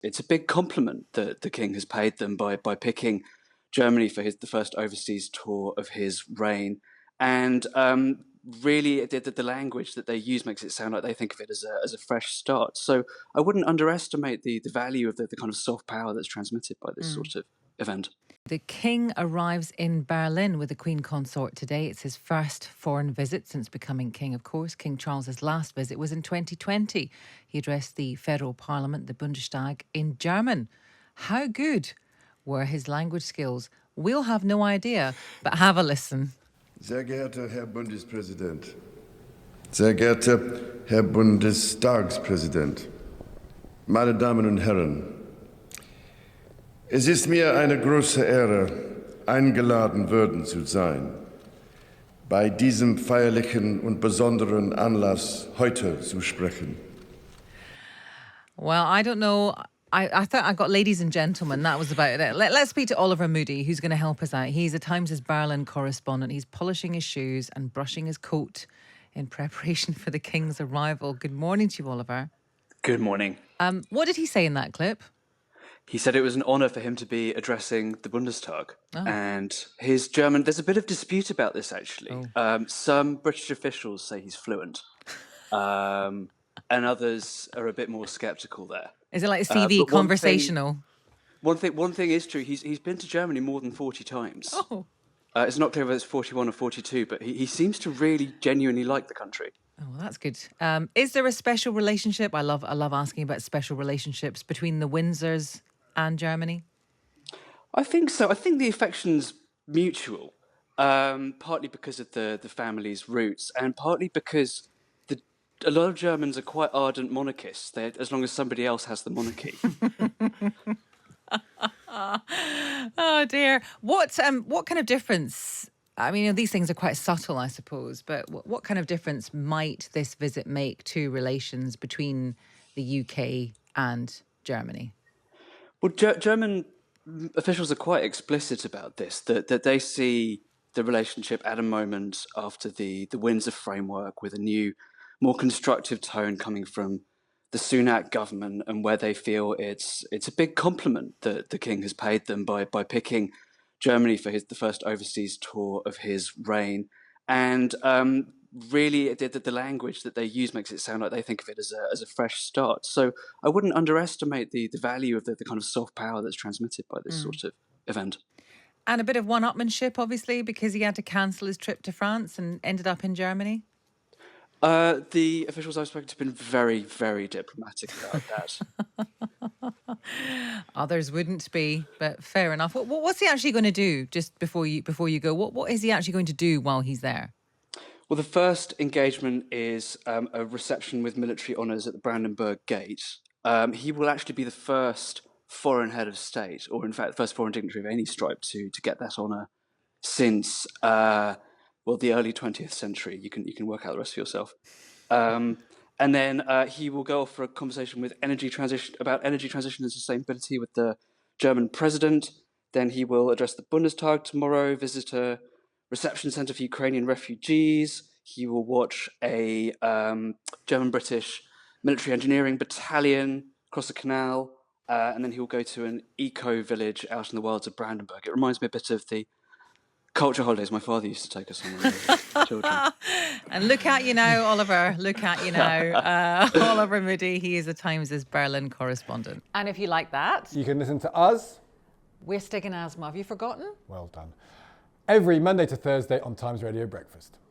it's a big compliment that the king has paid them by picking Germany for the first overseas tour of his reign. And really, the language that they use makes it sound like they think of it as a fresh start. So I wouldn't underestimate the value of the kind of soft power that's transmitted by this sort of event. The King arrives in Berlin with the Queen Consort today. It's his first foreign visit since becoming king, of course. King Charles's last visit was in 2020. He addressed the federal parliament, the Bundestag, in German. How good were his language skills? We'll have no idea, but have a listen. Sehr geehrter Herr Bundespräsident, sehr geehrter Herr Bundestagspräsident, meine Damen und Herren, es ist mir eine große Ehre, eingeladen worden zu sein, bei diesem feierlichen und besonderen Anlass heute zu sprechen. Well, I don't know. I thought I got ladies and gentlemen. That was about it. Let's speak to Oliver Moody, who's going to help us out. He's the Times' Berlin correspondent. He's polishing his shoes and brushing his coat in preparation for the King's arrival. Good morning to you, Oliver. Good morning. What did he say in that clip? He said it was an honour for him to be addressing the Bundestag. And his German, there's a bit of dispute about this, actually. Some British officials say he's fluent, and others are a bit more sceptical there. Is it like CV conversational? One thing is true. He's been to Germany more than 40 times. Oh. It's not clear whether it's 41 or 42, but he seems to really genuinely like the country. Oh, well, that's good. Is there a special relationship? I love asking about special relationships between the Windsors and Germany. I think so. I think the affection's mutual, partly because of the family's roots, and partly because a lot of Germans are quite ardent monarchists. As long as somebody else has the monarchy. Oh dear. What kind of difference? I mean, these things are quite subtle, I suppose. But what kind of difference might this visit make to relations between the UK and Germany? Well, German officials are quite explicit about this, that they see the relationship at a moment after the Windsor framework with a new, more constructive tone coming from the Sunak government, and where they feel it's a big compliment that the king has paid them by picking Germany for the first overseas tour of his reign. And really, the language that they use makes it sound like they think of it as a fresh start. So I wouldn't underestimate the value of the kind of soft power that's transmitted by this sort of event. And a bit of one-upmanship, obviously, because he had to cancel his trip to France and ended up in Germany. The officials I've spoken to have been very, very diplomatic about that. Others wouldn't be, but fair enough. What's he actually going to do just before you go? What is he actually going to do while he's there? Well, the first engagement is a reception with military honours at the Brandenburg Gate. He will actually be the first foreign head of state, or in fact, the first foreign dignitary of any stripe to get that honour since the early 20th century. You can work out the rest for yourself. And then he will go off for a conversation with energy transition and sustainability with the German president. Then he will address the Bundestag tomorrow, visit a reception centre for Ukrainian refugees. He will watch a German-British military engineering battalion cross the canal. And then he will go to an eco-village out in the wilds of Brandenburg. It reminds me a bit of the culture holidays my father used to take us on when we were children. And look at you now, Oliver. Look at you now. Oliver Moody, he is the Times' Berlin correspondent. And if you like that, you can listen to us. We're sticking asthma. Have you forgotten? Well done. Every Monday to Thursday on Times Radio Breakfast.